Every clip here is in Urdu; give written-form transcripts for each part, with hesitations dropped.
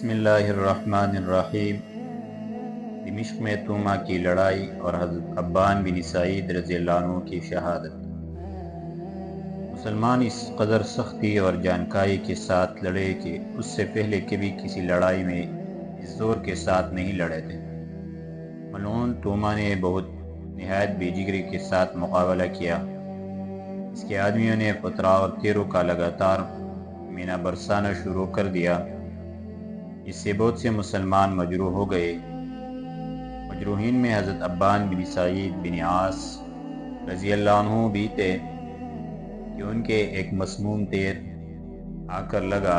بسم اللہ الرحمن الرحیم۔ دمشق میں توما کی لڑائی اور حضرت ابان بن سعید رضی اللہ عنہ کی شہادت۔ مسلمان اس قدر سختی اور جانکاری کے ساتھ لڑے کہ اس سے پہلے کبھی کسی لڑائی میں اس زور کے ساتھ نہیں لڑے تھے۔ ملعون توما نے بہت نہایت بے جگری کے ساتھ مقابلہ کیا۔ اس کے آدمیوں نے پتھرا اور تیروں کا لگاتار مینہ برسانا شروع کر دیا۔ اس سے بہت سے مسلمان مجروح ہو گئے۔ مجروحین میں حضرت ابان بن سعید بن عاص رضی اللہ عنہ بھی تھے کہ ان کے ایک مسموم تیر آ کر لگا۔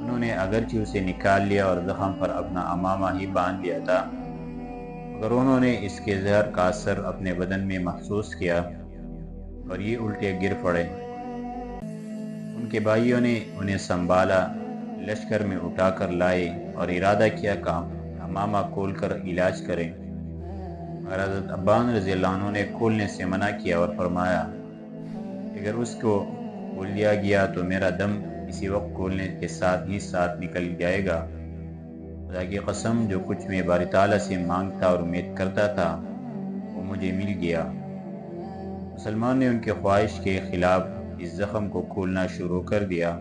انہوں نے اگرچہ اسے نکال لیا اور زخم پر اپنا امامہ ہی باندھ لیا تھا، مگر انہوں نے اس کے زہر کا اثر اپنے بدن میں محسوس کیا اور یہ الٹے گر پڑے۔ ان کے بھائیوں نے انہیں سنبھالا، لشکر میں اٹھا کر لائے اور ارادہ کیا کہ امامہ کھول کر علاج کریں، مگر حضرت ابان رضی اللہ عنہ نے کھولنے سے منع کیا اور فرمایا اگر اس کو کھول دیا گیا تو میرا دم اسی وقت کھولنے کے ساتھ ہی ساتھ نکل جائے گا۔ خدا کی قسم، جو کچھ میں باری تعالیٰ سے مانگتا اور امید کرتا تھا وہ مجھے مل گیا۔ مسلمان نے ان کے خواہش کے خلاف اس زخم کو کھولنا شروع کر دیا۔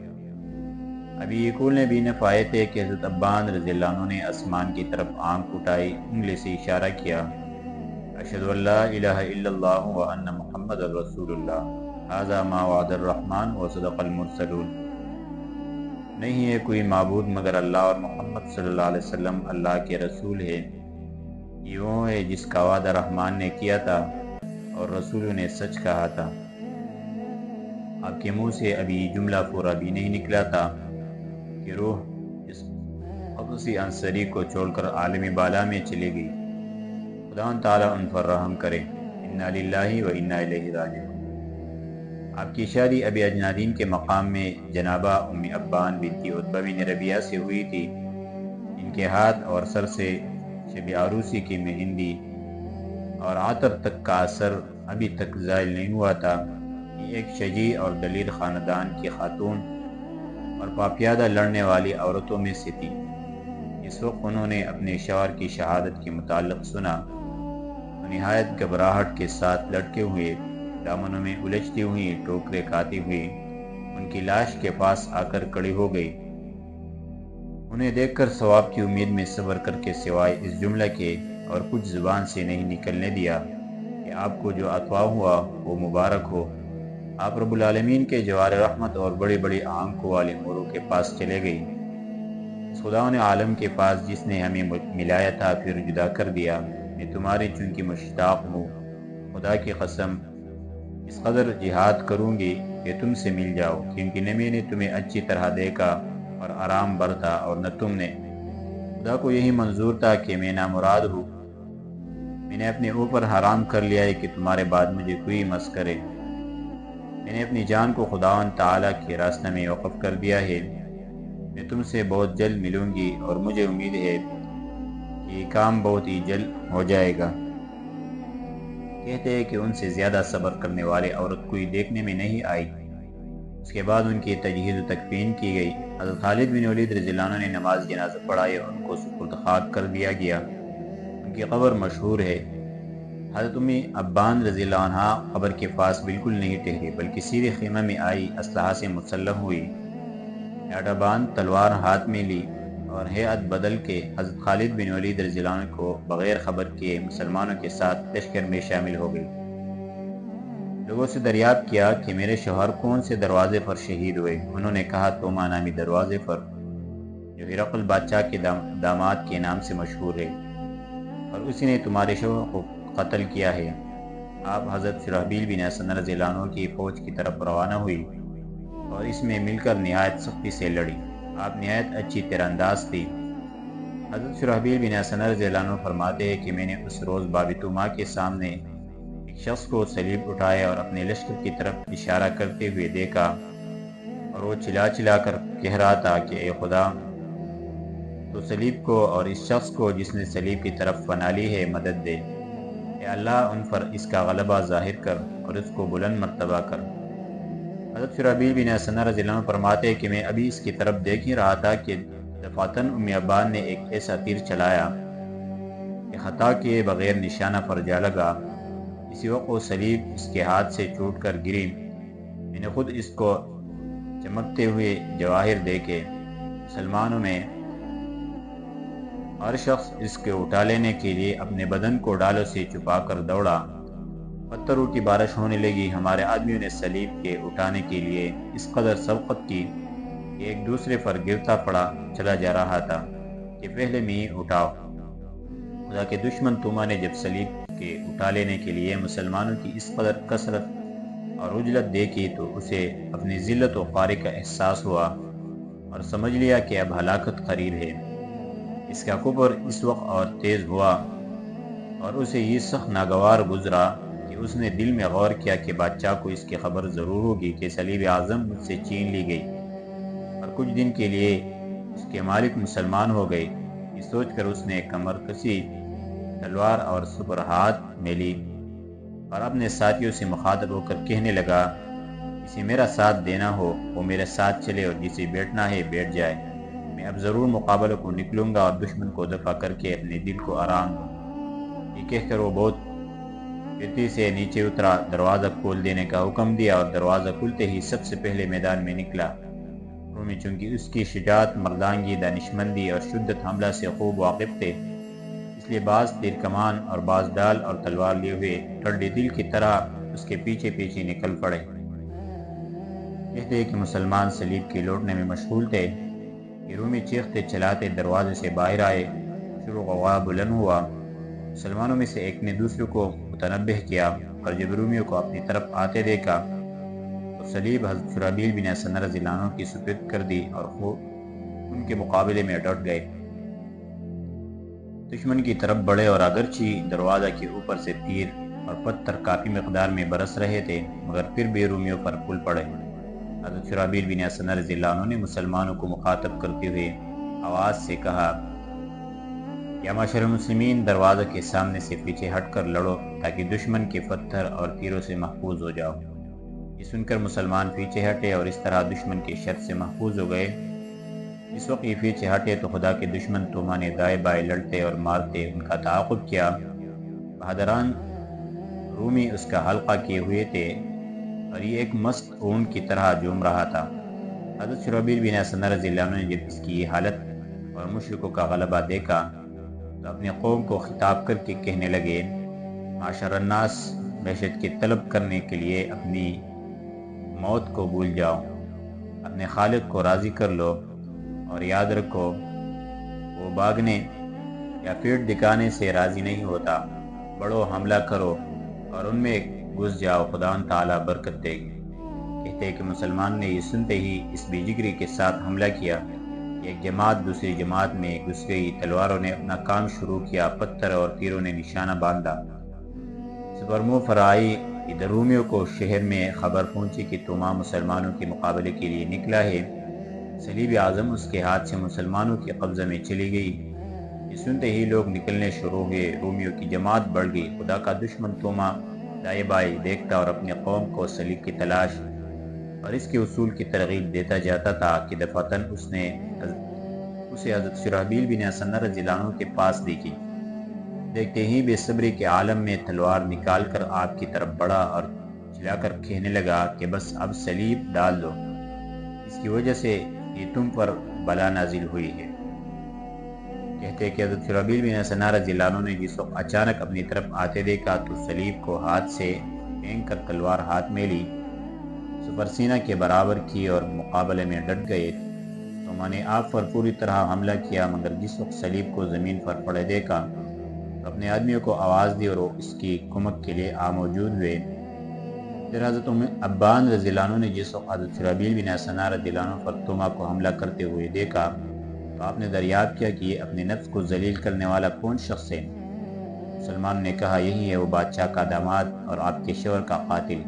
ابھی یہ کھولنے بھی نہ پائے تھے کہ حضرت ابان رضی اللہ عنہ نے آسمان کی طرف آنکھ اٹھائی، انگلی سے اشارہ کیا، اشہد ان لا الہ الا اللہ وان محمد رسول اللہ، ھذا ما وعد الرحمن وصدق المرسلون۔ نہیں ہے کوئی معبود مگر اللہ اور محمد صلی اللہ علیہ وسلم اللہ کے رسول ہے۔ یہ وہ ہے جس کا وعدہ رحمان نے کیا تھا اور رسولوں نے سچ کہا تھا۔ آپ کے منہ سے ابھی یہ جملہ پورا بھی نہیں نکلا تھا کہ روح اس قدسی انصری کو چھوڑ کر عالم بالا میں چلی گئی۔ خدا تعالیٰ ان پر رحم کرے۔ انا للہ و انا الیہ راجعون۔ آپ کی شادی ابی اجنادین کے مقام میں جنابہ ام ابان بنت عتبہ بن ربیعہ سے ہوئی تھی۔ ان کے ہاتھ اور سر سے شب عروسی کی مہندی اور عطر تک کا اثر ابھی تک زائل نہیں ہوا تھا۔ یہ ایک شجیع اور دلیر خاندان کی خاتون اور پاپیادہ لڑنے والی عورتوں میں سے تھی۔ اس وقت انہوں نے اپنے شوہر کی شہادت کے متعلق سنا تو نہایت گھبراہٹ کے ساتھ لٹکے ہوئے، دامنوں میں الجھتی ہوئی، ٹوکرے کھاتی ہوئی ان کی لاش کے پاس آ کر کھڑی ہو گئی۔ انہیں دیکھ کر ثواب کی امید میں صبر کر کے سوائے اس جملے کے اور کچھ زبان سے نہیں نکلنے دیا کہ آپ کو جو عطا ہوا وہ مبارک ہو۔ آپ رب العالمین کے جوار رحمت اور بڑی بڑی آنکھوں والے موروں کے پاس چلے گئی۔ اس خدا نے عالم کے پاس جس نے ہمیں ملایا تھا پھر جدا کر دیا۔ میں تمہاری چونکہ مشتاق ہوں، خدا کی قسم اس قدر جہاد کروں گی کہ تم سے مل جاؤ، کیونکہ نہ میں نے تمہیں اچھی طرح دیکھا اور آرام برتا اور نہ تم نے۔ خدا کو یہی منظور تھا کہ میں نامراد ہوں۔ میں نے اپنے اوپر حرام کر لیا ہے کہ تمہارے بعد مجھے کوئی مس کرے۔ میں نے اپنی جان کو خداوند تعالیٰ کے راستہ میں وقف کر دیا ہے۔ میں تم سے بہت جلد ملوں گی اور مجھے امید ہے کہ یہ کام بہت ہی جلد ہو جائے گا۔ کہتے ہیں کہ ان سے زیادہ صبر کرنے والے عورت کوئی دیکھنے میں نہیں آئی۔ اس کے بعد ان کی تجہیز و تکفین کی گئی۔ حضرت خالد بن ولید رضی اللہ عنہ نے نماز جنازہ پڑھائی اور ان کو سپرد خاک کر دیا گیا۔ ان کی قبر مشہور ہے۔ حضرت ام ابان رضی اللہ عنہ قبر کے پاس بالکل نہیں ٹھہری بلکہ سیدھے خیمہ میں آئی، اسلحہ سے مسلح ہوئی، ڈاٹا باندھ تلوار ہاتھ میں لی اور ہیئت بدل کے حضرت خالد بن ولید رضی اللہ عنہ کو بغیر خبر کیے مسلمانوں کے ساتھ لشکر میں شامل ہو گئی۔ لوگوں سے دریافت کیا کہ میرے شوہر کون سے دروازے پر شہید ہوئے؟ انہوں نے کہا توما نامی دروازے پر، جو ہرقل بادشاہ کے داماد کے نام سے مشہور ہے، اور اسی نے تمہارے شوہر کو قتل کیا ہے۔ آپ حضرت شرحبیل بن حسن رضی اللہ عنہ کی فوج کی طرف روانہ ہوئی اور اس میں مل کر نہایت سختی سے لڑی۔ آپ نہایت اچھی تیر انداز تھی۔ حضرت شرحبیل بن حسن رضی اللہ عنہ فرماتے ہیں کہ میں نے اس روز باب توما کے سامنے ایک شخص کو صلیب اٹھائے اور اپنے لشکر کی طرف اشارہ کرتے ہوئے دیکھا، اور وہ چلا چلا کر کہہ رہا تھا کہ اے خدا، تو صلیب کو اور اس شخص کو جس نے صلیب کی طرف پناہ لی ہے مدد دے۔ اے اللہ، ان پر اس کا غلبہ ظاہر کر اور اس کو بلند مرتبہ کر۔ حضرت شرحبیل بن حسن رضی اللہ عنہ فرماتے ہیں کہ میں ابھی اس کی طرف دیکھ ہی رہا تھا کہ دفعتاً ام ابان نے ایک ایسا تیر چلایا کہ خطا کیے بغیر نشانہ پر جا لگا۔ اسی وقت وہ صلیب اس کے ہاتھ سے چھوٹ کر گری۔ میں نے خود اس کو چمکتے ہوئے جواہر دیکھے۔ مسلمانوں میں ہر شخص اس کے اٹھا لینے کے لیے اپنے بدن کو ڈالوں سے چھپا کر دوڑا۔ پتھروں کی بارش ہونے لگی۔ ہمارے آدمیوں نے صلیب کے اٹھانے کے لیے اس قدر سبقت کی کہ ایک دوسرے پر گرتا پڑا چلا جا رہا تھا کہ پہلے میں ہی اٹھاؤ۔ خدا کے دشمن توما نے جب صلیب کے اٹھا لینے کے لیے مسلمانوں کی اس قدر کثرت اور عجلت دیکھی تو اسے اپنی ذلت و خواری کا احساس ہوا اور سمجھ لیا کہ اب ہلاکت قریب ہے۔ اس کا کفر اس وقت اور تیز ہوا اور اسے یہ سخت ناگوار گزرا کہ اس نے دل میں غور کیا کہ بادشاہ کو اس کی خبر ضرور ہوگی کہ صلیب اعظم مجھ سے چھین لی گئی اور کچھ دن کے لیے اس کے مالک مسلمان ہو گئے۔ یہ سوچ کر اس نے کمر کسی تلوار اور سپر ہاتھ میں لی اور اپنے ساتھیوں سے مخاطب ہو کر کہنے لگا، جسے میرا ساتھ دینا ہو وہ میرے ساتھ چلے اور جسے بیٹھنا ہے بیٹھ جائے۔ میں اب ضرور مقابلے کو نکلوں گا اور دشمن کو دفع کر کے اپنے دل کو آرام دوں۔ یہ کہہ کر وہ بہت پھرتی سے نیچے اترا، دروازہ کھول دینے کا حکم دیا اور دروازہ کھلتے ہی سب سے پہلے میدان میں نکلا۔ رومی چونکہ اس کی شجاعت، مردانگی، دانشمندی اور شدت حملہ سے خوب واقف تھے، اس لیے بعض تیر کمان اور بعض ڈال اور تلوار لیے ہوئے ٹڈے دل کی طرح اس کے پیچھے پیچھے نکل پڑے۔ کہتے کہ مسلمان صلیب کے لوٹنے میں مشغول تھے کہ رومی چیختے چلاتے دروازے سے باہر آئے۔ شور و غوغا بلند ہوا۔ مسلمانوں میں سے ایک نے دوسرے کو متنبہ کیا اور جب رومیوں کو اپنی طرف آتے دیکھا تو صلیب حضرت شرحبیل بن حسنہ رضی اللہ عنہ کی سپرد کر دی اور خود ان کے مقابلے میں ڈٹ گئے۔ دشمن کی طرف بڑھے اور اگرچہ دروازہ کے اوپر سے تیر اور پتھر کافی مقدار میں برس رہے تھے مگر پھر بھی رومیوں پر پھول پڑے۔ حضرت شرحبیل بن حسنہ رضی اللہ عنہ نے مسلمانوں کو مخاطب کرتے ہوئے آواز سے کہا، یا معاشر المسلمین، دروازہ کے سامنے سے پیچھے ہٹ کر لڑو تاکہ دشمن کے پتھر اور تیروں سے محفوظ ہو جاؤ۔ یہ سن کر مسلمان پیچھے ہٹے اور اس طرح دشمن کے شر سے محفوظ ہو گئے۔ اس وقت یہ پیچھے ہٹے تو خدا کے دشمن توما نے دائیں بائیں لڑتے اور مارتے ان کا تعاقب کیا۔ بہادران رومی اس کا حلقہ کیے ہوئے تھے اور یہ ایک مست اونٹ کی طرح جھوم رہا تھا۔ حضرت شرحبیل بن حسنہ رضی اللہ عنہ نے جب اس کی یہ حالت اور مشرکوں کا غلبہ دیکھا تو اپنے قوم کو خطاب کر کے کہنے لگے، معاشر الناس، معیشت کی طلب کرنے کے لیے اپنی موت کو بھول جاؤ، اپنے خالق کو راضی کر لو اور یاد رکھو وہ بھاگنے یا پیٹ دکھانے سے راضی نہیں ہوتا۔ بڑھو، حملہ کرو اور ان میں گھس جاؤ، خدا تعالیٰ برکت دے گی۔ کہتے ہیں کہ مسلمان نے یہ سنتے ہی اس بے جگری کے ساتھ حملہ کیا کہ ایک جماعت دوسری جماعت میں گھس گئی۔ تلواروں نے اپنا کام شروع کیا، پتھر اور تیروں نے نشانہ باندھا۔ سپر منہ فرائی، ادھر رومیوں کو شہر میں خبر پہنچی کہ توما مسلمانوں کے مقابلے کے لیے نکلا ہے۔ صلیب اعظم اس کے ہاتھ سے مسلمانوں کے قبضہ میں چلی گئی۔ یہ سنتے ہی لوگ نکلنے شروع ہوئے، رومیوں کی جماعت بڑھ گئی۔ خدا کا دشمن توما دائیں بائیں دیکھتا اور اپنی قوم کو صلیب کی تلاش اور اس کے اصول کی ترغیب دیتا جاتا تھا کہ دفعتاً اسے حضرت شرحبیل بن حسنہ رضی اللہ عنہ کے پاس دیکھی۔ دیکھتے ہی بے صبری کے عالم میں تلوار نکال کر آپ کی طرف بڑھا اور چلا کر کہنے لگا کہ بس اب صلیب ڈال دو، اس کی وجہ سے یہ تم پر بلا نازل ہوئی ہے۔ کہتے کہ حضرت شرحبیل بن حسنہ رضی اللہ عنہ نے جس وقت اچانک اپنی طرف آتے دیکھا تو صلیب کو ہاتھ سے پھینک کر تلوار ہاتھ میں لی، سپر سینہ کے برابر کی اور مقابلے میں ڈٹ گئے۔ تو میں نے آپ پر پوری طرح حملہ کیا مگر جس وقت صلیب کو زمین پر پڑے دیکھا تو اپنے آدمیوں کو آواز دی اور وہ اس کی کمک کے لیے موجود ہوئے۔ پھر حضرت ابان رضی اللہ عنہ نے جس وقت حضرت شرحبیل بن حسنہ رضی اللہ عنہ پر توما کو حملہ کرتے ہوئے دیکھا تو آپ نے دریافت کیا کہ یہ اپنے نفس کو ذلیل کرنے والا کون شخص ہے؟ مسلمان نے کہا، یہی ہے وہ بادشاہ کا داماد اور آپ کے شوہر کا قاتل۔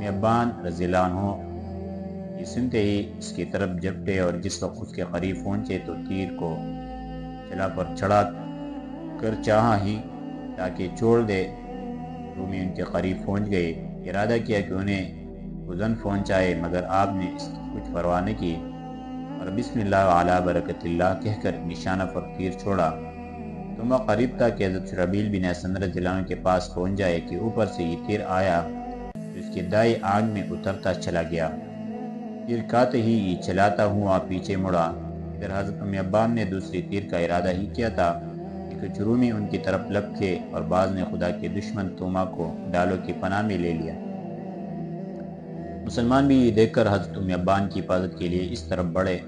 ابان رضی اللہ عنہ یہ سنتے ہی اس کی طرف جھپٹے اور جس وقت اس کے قریب پہنچے تو تیر کو چلا پر چڑھا کر چاہا ہی تاکہ چھوڑ دے۔ رومی ان کے قریب پہنچ گئے، ارادہ کیا کہ انہیں وزن پہنچائے مگر آپ نے اس کی کچھ پرواہ نہ کی اور بسم اللہ وعلی برکت اللہ کہہ کر نشانہ پر تیر چھوڑا تو وہ قریب تھا کہ حضرت شرحبیل بن حسن رضی اللہ عنہ کے پاس پہنچ جائے کہ اوپر سے یہ تیر آیا تو اس کے دائیں آنکھ میں اترتا چلا گیا۔ تیر کھاتے ہی یہ چلاتا ہوا پیچھے مڑا۔ ادھر حضرت ام ابان نے دوسری تیر کا ارادہ ہی کیا تھا کہ کچھ رومی ان کی طرف لپکے اور بعض نے خدا کے دشمن توما کو ڈالوں کی پناہ میں لے لیا۔ مسلمان بھی یہ دیکھ کر حضرت ام ابان کی حفاظت کے لیے اس طرف بڑھے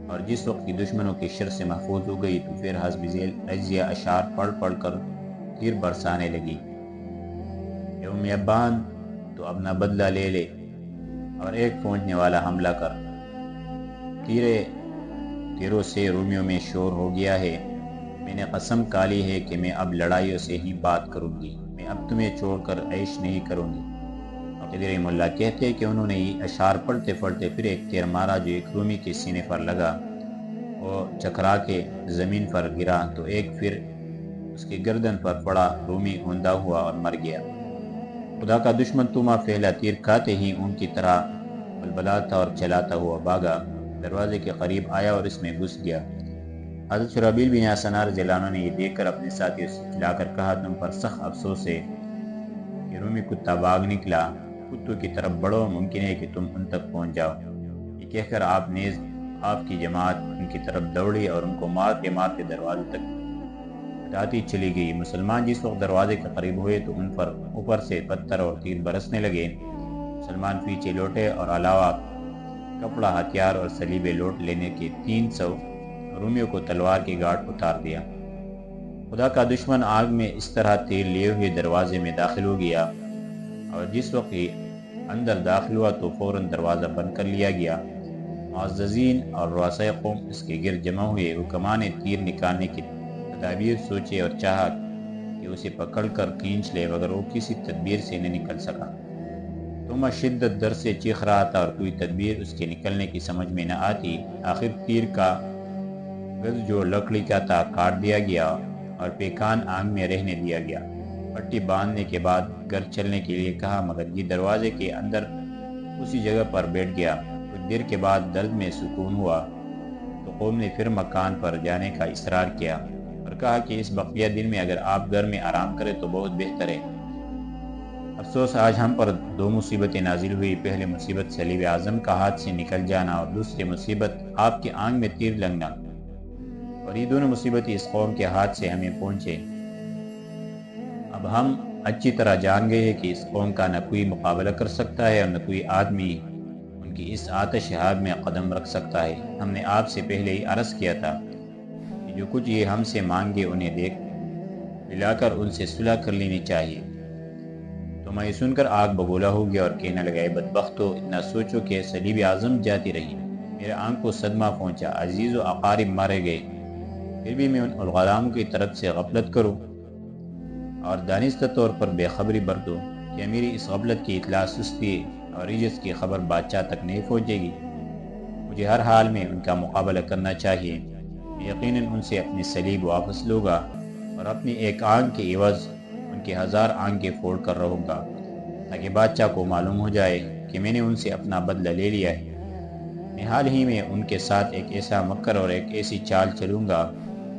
اور جس وقت کی دشمنوں کے شر سے محفوظ ہو گئی تو پھر حسب ذیل اجزیہ اشعار پڑھ پڑھ کر تیر برسانے لگی۔ اے ام ابان تو اپنا بدلہ لے لے اور ایک پہنچنے والا حملہ کر۔ تیروں سے رومیوں میں شور ہو گیا ہے۔ میں نے قسم کھالی ہے کہ میں اب لڑائیوں سے ہی بات کروں گی، میں اب تمہیں چھوڑ کر عیش نہیں کروں گی۔ رحمہ اللہ کہتے ہیں کہ انہوں نے یہ اشعار پڑھتے پڑھتے پھر ایک تیر مارا جو ایک رومی کے سینے پر لگا اور چکرا کے زمین پر گرا تو ایک پھر اس کے گردن پر پڑا، رومی اوندا ہوا اور مر گیا۔ خدا کا دشمن توما پہلا تیر کھاتے ہی ان کی طرح بلبلاتا اور چلاتا ہوا بھاگا، دروازے کے قریب آیا اور اس میں گھس گیا۔ حضرت شرحبیل بن حسن رضی اللہ عنہ نے یہ دیکھ کر اپنے ساتھیوں سے کھلا کر کہا تم پر سخت افسوس ہے کہ رومی کتا بھاگ نکلا، کتوں کی طرف بڑھو، ممکن ہے کہ تم ان تک پہنچ جاؤ۔ یہ کہہ کر آپ کی جماعت ان کی طرف دوڑی اور ان کو مارتے مارتے دروازے تک ہٹاتی چلی گئی۔ مسلمان جس وقت دروازے کے قریب ہوئے تو ان پر اوپر سے پتھر اور تیر برسنے لگے۔ مسلمان پیچھے لوٹے اور علاوہ کپڑا، ہتھیار اور صلیبے لوٹ لینے کے 300 رومیوں کو تلوار کی گھاٹ اتار دیا۔ خدا کا دشمن آگ میں اس طرح تیر لیے ہوئے دروازے میں داخل ہو گیا اور جس وقت اندر داخل ہوا تو فوراً دروازہ بند کر لیا گیا۔ معززین اور رؤسائے قوم اس کے گرد جمع ہوئے۔ حکماں نے تیر نکالنے کی تدابیر سوچے اور چاہا کہ اسے پکڑ کر کھینچ لے مگر وہ کسی تدبیر سے نہ نکل سکا۔ توما شدت در سے چیخ رہا تھا اور کوئی تدبیر اس کے نکلنے کی سمجھ میں نہ آتی۔ آخر تیر کا گز جو لکڑی کا تھا کاٹ دیا گیا اور پیکان آنگ میں رہنے دیا گیا۔ پٹی باندھنے کے بعد گھر چلنے کے لیے کہا مگر یہ دروازے کے اندر اسی جگہ پر بیٹھ گیا۔ کچھ دیر کے بعد درد میں سکون ہوا تو قوم نے پھر مکان پر جانے کا اصرار کیا اور کہا کہ اس بقیہ دن میں اگر آپ گھر میں آرام کریں تو بہت بہتر ہے۔ افسوس آج ہم پر 2 مصیبتیں نازل ہوئی۔ پہلی مصیبت صلیب اعظم کا ہاتھ سے نکل جانا اور دوسری مصیبت آپ کے آنگ میں تیر لگنا، اور یہ دونوں مصیبتیں اس قوم کے ہاتھ سے ہمیں پہنچے۔ اب ہم اچھی طرح جان گئے ہیں کہ اس قوم کا نہ کوئی مقابلہ کر سکتا ہے اور نہ کوئی آدمی ان کی اس آتش آگ میں قدم رکھ سکتا ہے۔ ہم نے آپ سے پہلے ہی عرض کیا تھا کہ جو کچھ یہ ہم سے مانگے انہیں دیکھ ملا کر ان سے صلح کر لینی چاہیے۔ تو میں سن کر آگ بگولا ہو گیا اور کہنے لگا بدبختو، اتنا سوچو کہ صلیب اعظم جاتی رہی، میرے آنکھ کو صدمہ پہنچا، عزیز و اقارب مارے گئے، پھر بھی میں ان الغلاموں کی طرف سے غفلت کروں اور دانستہ طور پر بے خبری برتوں کہ میری اس غفلت کی اطلاع سستی اور عجز کی خبر بادشاہ تک نہیں پہنچے گی۔ مجھے ہر حال میں ان کا مقابلہ کرنا چاہیے۔ میں یقیناً ان سے اپنی صلیب واپس لوں گا اور اپنی ایک آنکھ کے عوض ان کے 1000 آنکھیں پھوڑ کر رہوں گا تاکہ بادشاہ کو معلوم ہو جائے کہ میں نے ان سے اپنا بدلہ لے لیا ہے۔ میں حال ہی میں ان کے ساتھ ایک ایسا مکر اور ایک ایسی چال چلوں گا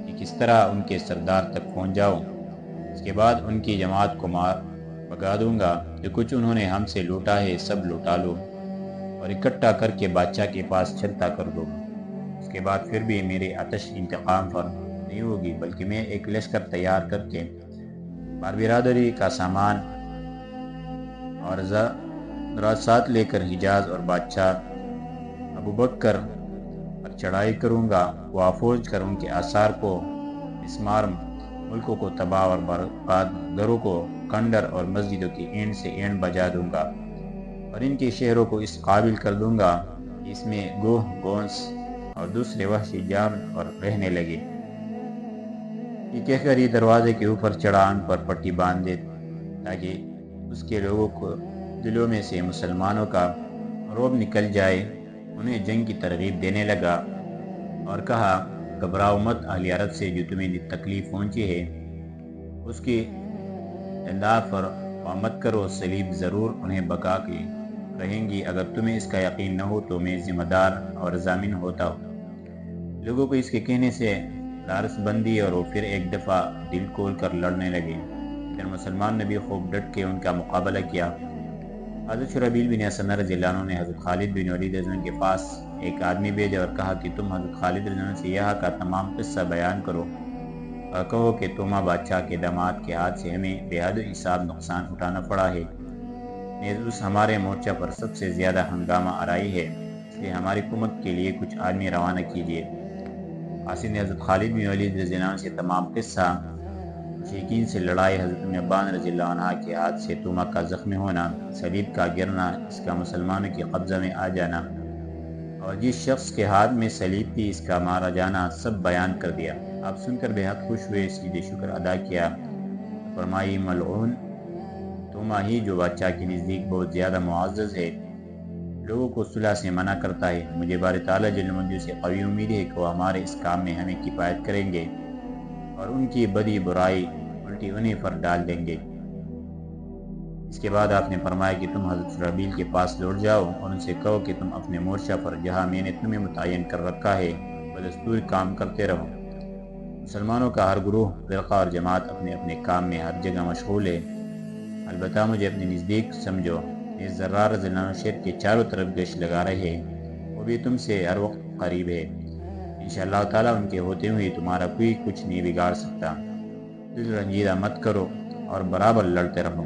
کہ کس طرح ان کے سردار تک پہنچ جاؤں۔ اس کے بعد ان کی جماعت کو مار بگا دوں گا، جو کچھ انہوں نے ہم سے لوٹا ہے سب لوٹا لوں اور اکٹھا کر کے بادشاہ کے پاس چلتا کر دوں گا۔ اس کے بعد پھر بھی میری آتش انتقام پر نہیں ہوگی، بلکہ میں ایک لشکر تیار کر کے بار برادری کا سامان اور راسات لے کر حجاز اور بادشاہ ابوبکر پر چڑھائی کروں گا۔ وہ افوج کر ان کے آثار کو مسمار، ملکوں کو تباہ اور برباد، گھروں کو کھنڈر اور مسجدوں کی اینٹ سے اینٹ بجا دوں گا اور ان کے شہروں کو اس قابل کر دوں گا کہ اس میں گوہ گونس اور دوسرے وحشی جانور رہنے لگے۔ یہ کہہ کر یہ دروازے کے اوپر چڑھا، ان پر پٹی باندھ دے تاکہ اس کے لوگوں کو دلوں میں سے مسلمانوں کا رعب نکل جائے۔ انہیں جنگ کی ترغیب دینے لگا اور کہا گھبراؤ مت، اہل عرب سے جو تمہیں تکلیف پہنچی ہے اس کی اطلاع پر مت کرو، صلیب ضرور انہیں بقا کی رہیں گی۔ اگر تمہیں اس کا یقین نہ ہو تو میں ذمہ دار اور ضامن ہوتا ہوں۔ لوگوں کو اس کے کہنے سے لارس بندی اور وہ پھر ایک دفعہ دل کھول کر لڑنے لگے۔ پھر مسلمان نے بھی خوب ڈٹ کے ان کا مقابلہ کیا۔ حضرت شرحبیل بن حسنہ رضی اللہ عنہ نے حضرت خالد بن ولید رضی اللہ عنہ کے پاس ایک آدمی بھیجا اور کہا کہ تم حضرت خالد رضی اللہ عنہ سے یہاں کا تمام قصہ بیان کرو اور کہو کہ توما بادشاہ کے داماد کے ہاتھ سے ہمیں بے حد حساب نقصان اٹھانا پڑا ہے، نیز اس ہمارے مورچہ پر سب سے زیادہ ہنگامہ آرائی ہے، اس لیے ہماری کمک کے لیے کچھ آدمی روانہ کیجیے۔ قاصد نے حضرت خالد بن ولید رضی اللہ عنہ سے تمام قصہ، مشرکین سے لڑائی، حضرت ابن عبان رضی اللہ عنہ کے ہاتھ سے توما کا زخمی ہونا، صلیب کا گرنا، اس کا مسلمانوں کے قبضہ میں آ جانا اور جس شخص کے ہاتھ میں صلیب تھی اس کا مارا جانا، سب بیان کر دیا۔ آپ سن کر بے حد خوش ہوئے، سجدہ شکر ادا کیا، فرمائی ملعون توما ہی جو بادشاہ کے نزدیک بہت زیادہ معزز ہے، لوگوں کو صلح سے منع کرتا ہے۔ مجھے باری تعالیٰ جل مجدہ سے قوی امید ہے کہ وہ ہمارے اس کام میں ہمیں کفایت کریں گے اور ان کی بدی برائی الٹی انہیں پر ڈال دیں گے۔ اس کے بعد آپ نے فرمایا کہ تم حضرت شرحبیل کے پاس لوٹ جاؤ اور ان سے کہو کہ تم اپنے مورچہ پر جہاں میں نے تمہیں متعین کر رکھا ہے بدستور کام کرتے رہو۔ مسلمانوں کا ہر گروہ، فرقہ اور جماعت اپنے اپنے کام میں ہر جگہ مشغول ہے، البتہ مجھے اپنے نزدیک سمجھو۔ یہ زرار رضی اللہ عنہ شہر کے چاروں طرف گشت لگا رہے ہیں، وہ بھی تم سے ہر وقت قریب ہے، انشاءاللہ تعالیٰ ان کے ہوتے ہوئے تمہارا کوئی کچھ نہیں بگاڑ سکتا۔ دل رنجیدہ مت کرو اور برابر لڑتے رہو۔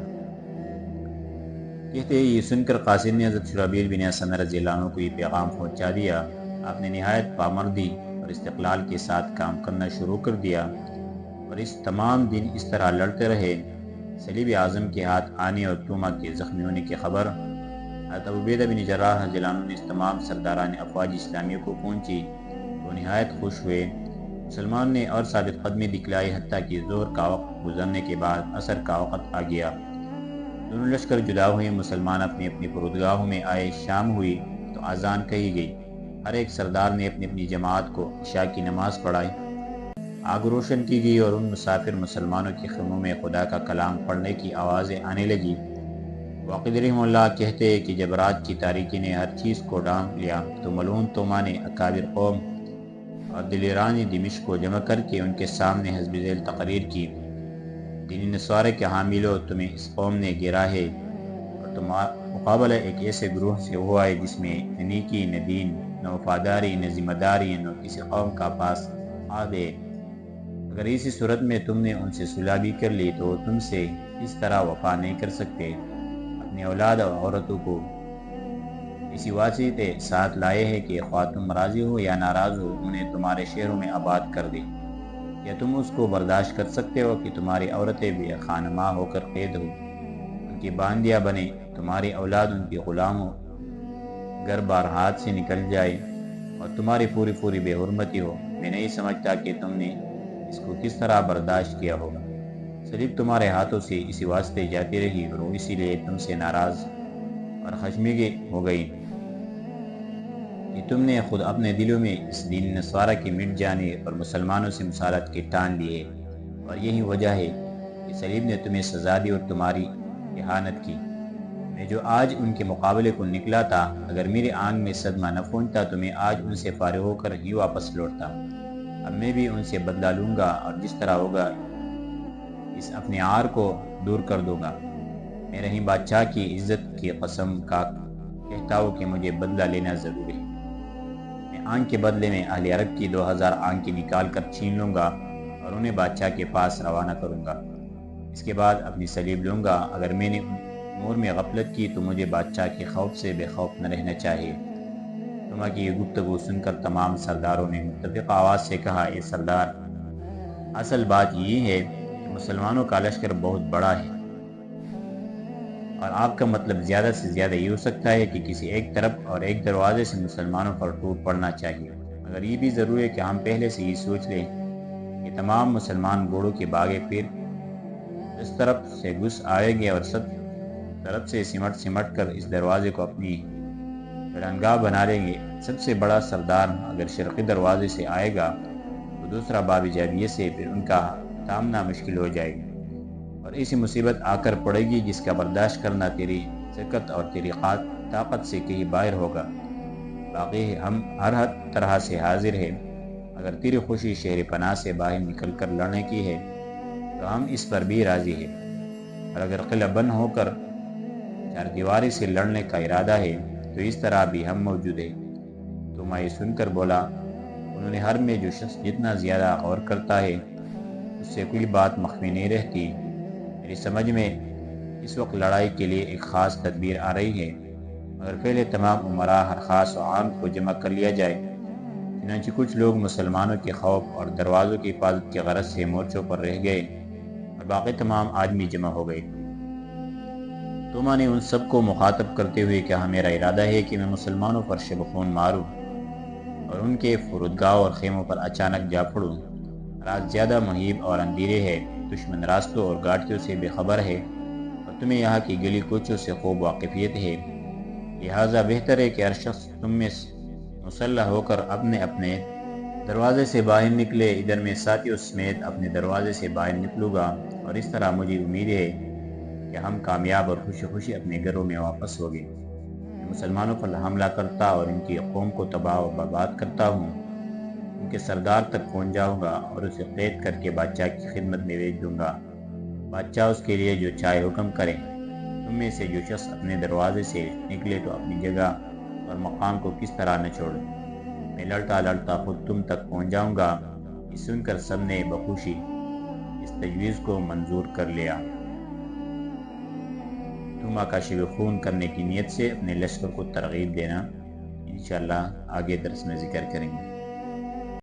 کہتے ہیں یہ سن کر قاصد نے حضرت شرحبیل بن حسنہ رضی اللہ عنہ کو یہ پیغام پہنچا دیا۔ آپ نے نہایت پامردی اور استقلال کے ساتھ کام کرنا شروع کر دیا اور اس تمام دن اس طرح لڑتے رہے۔ صلیب اعظم کے ہاتھ آنے اور توما کے زخمی ہونے کی خبر حضرت ابو عبیدہ بن جراح رضی اللہ عنہ نے اس تمام سرداران افواج اسلامیہ کو پہنچی، وہ نہایت خوش ہوئے۔ مسلمان نے اور ثابت قدمی دکھلائی، حتیٰ کہ ظہر کا وقت گزرنے کے بعد عصر کا وقت آ گیا۔ دونوں لشکر جدا ہوئے، مسلمان اپنی اپنی فرودگاہوں میں آئے۔ شام ہوئی تو اذان کہی گئی، ہر ایک سردار نے اپنی اپنی جماعت کو عشاء کی نماز پڑھائی، آگ روشن کی گئی اور ان مسافر مسلمانوں کے خیموں میں خدا کا کلام پڑھنے کی آوازیں آنے لگی۔ واقد رحمہ اللہ کہتے ہیں کہ جب رات کی تاریکی نے ہر چیز کو ڈھانپ لیا تو ملعون توما نے اکابر قوم اور دلیران دمشق کو جمع کر کے ان کے سامنے حسب ذیل تقریر کی، دین نصارہ کے حاملوں، تمہیں اس قوم نے گرا ہے اور تمہارا مقابلہ ایک ایسے گروہ سے ہوا ہے جس میں نہ نیکی، نہ دین، نہ وفاداری، نہ ذمہ داری، نہ کسی قوم کا پاس عہد ہے۔ اگر اسی صورت میں تم نے ان سے صلح بھی کر لی تو وہ تم سے اس طرح وفا نہیں کر سکتے۔ اپنی اولاد اور عورتوں کو اسی واسطے ساتھ لائے ہیں کہ خواہ تم راضی ہو یا ناراض ہو انہیں تمہارے شہروں میں آباد کر دے۔ یا تم اس کو برداشت کر سکتے ہو کہ تمہاری عورتیں بھی خانماں ہو کر قید ہو، ان کی باندیاں بنے، تمہاری اولاد ان کی غلام ہو، گھر بار ہاتھ سے نکل جائے اور تمہاری پوری بے حرمتی ہو؟ میں نہیں سمجھتا کہ تم نے اس کو کس طرح برداشت کیا ہوگا۔ صلیب تمہارے ہاتھوں سے اسی واسطے جاتی رہی اور وہ اسی لیے تم سے ناراض اور خشمگی ہو گئی کہ تم نے خود اپنے دلوں میں اس دین نصارہ کے مٹ جانے اور مسلمانوں سے مسالت کے ٹان لیے، اور یہی وجہ ہے کہ صلیب نے تمہیں سزا دی اور تمہاری اہانت کی۔ میں جو آج ان کے مقابلے کو نکلا تھا، اگر میری آنکھ میں صدمہ نہ پہنچتا تو میں آج ان سے فارغ ہو کر ہی واپس لوٹتا۔ اب میں بھی ان سے بدلہ لوں گا اور جس طرح ہوگا اس اپنے عار کو دور کر دوں گا۔ میں رہی بادشاہ کی عزت کی قسم کا کہتا ہوں کہ مجھے بدلہ لینا ضروری ہے۔ میں آنکھ کے بدلے میں اہل عرب کی 2000 آنکھیں نکال کر چھین لوں گا اور انہیں بادشاہ کے پاس روانہ کروں گا۔ اس کے بعد اپنی صلیب لوں گا۔ اگر میں نے امور میں غفلت کی تو مجھے بادشاہ کے خوف سے بے خوف نہ رہنا چاہیے۔ توما کی یہ گفتگو سن کر تمام سرداروں نے متفق آواز سے کہا، اے سردار، اصل بات یہ ہے کہ مسلمانوں کا لشکر بہت بڑا ہے اور آپ کا مطلب زیادہ سے زیادہ یہ ہو سکتا ہے کہ کسی ایک طرف اور ایک دروازے سے مسلمانوں پر ٹوٹ پڑنا چاہیے، مگر یہ بھی ضروری ہے کہ ہم پہلے سے یہ سوچ لیں کہ تمام مسلمان گھوڑوں کے باغے پھر اس طرف سے گھس آئیں گے اور سب طرف سے سمٹ کر اس دروازے کو اپنی لڑنگاہ بنا لیں گے۔ سب سے بڑا سردار اگر شرقی دروازے سے آئے گا تو دوسرا باب جابیہ سے، پھر ان کا تامنا مشکل ہو جائے گا اور ایسی مصیبت آ کر پڑے گی جس کا برداشت کرنا تیری ثقت اور تیری طاقت سے کہیں باہر ہوگا، باقی ہم ہر طرح سے حاضر ہیں۔ اگر تیری خوشی شہر پناہ سے باہر نکل کر لڑنے کی ہے تو ہم اس پر بھی راضی ہیں، اور اگر قلعہ بند ہو کر چار دیواری سے لڑنے کا ارادہ ہے تو اس طرح بھی ہم موجود ہیں۔ توما یہ سن کر بولا، انہوں نے ہر میں جو شخص جتنا زیادہ غور کرتا ہے اس سے کوئی بات مخفی نہیں رہتی۔ میری سمجھ میں اس وقت لڑائی کے لیے ایک خاص تدبیر آ رہی ہے، مگر پہلے تمام امراء ہر خاص و عام کو جمع کر لیا جائے۔ چنانچہ کچھ لوگ مسلمانوں کے خوف اور دروازوں کی حفاظت کی غرض سے مورچوں پر رہ گئے اور باقی تمام آدمی جمع ہو گئے۔ توما نے ان سب کو مخاطب کرتے ہوئے کہا، میرا ارادہ ہے کہ میں مسلمانوں پر شب خون ماروں اور ان کے فرودگاہوں اور خیموں پر اچانک جا پڑوں۔ رات زیادہ مہیب اور اندھیرے ہے، دشمن راستوں اور گاٹیوں سے بے خبر ہے اور تمہیں یہاں کی گلی کوچوں سے خوب واقفیت ہے، لہٰذا بہتر ہے کہ ہر شخص تم میں مسلح ہو کر اپنے اپنے دروازے سے باہر نکلے۔ ادھر میں ساتھیوں سمیت اپنے دروازے سے باہر نکلوں گا اور اس طرح مجھے امید ہے کہ ہم کامیاب اور خوشی خوشی اپنے گھروں میں واپس ہو گئے۔ میں مسلمانوں پر حملہ کرتا اور ان کی قوم کو تباہ و برباد کرتا ہوں، ان کے سردار تک پہنچ جاؤں گا اور اسے قید کر کے بادشاہ کی خدمت میں بھیج دوں گا۔ بادشاہ اس کے لیے جو چاہے حکم کرے۔ تم میں سے جو شخص اپنے دروازے سے نکلے تو اپنی جگہ اور مقام کو کس طرح نہ چھوڑے، میں لڑتا لڑتا خود تم تک پہنچ جاؤں گا۔ یہ سن کر سب نے بخوشی اس تجویز کو منظور کر لیا۔ توما کا شب خون کرنے کی نیت سے اپنے لشکر کو ترغیب دینا انشاءاللہ آگے درس میں ذکر کریں گے۔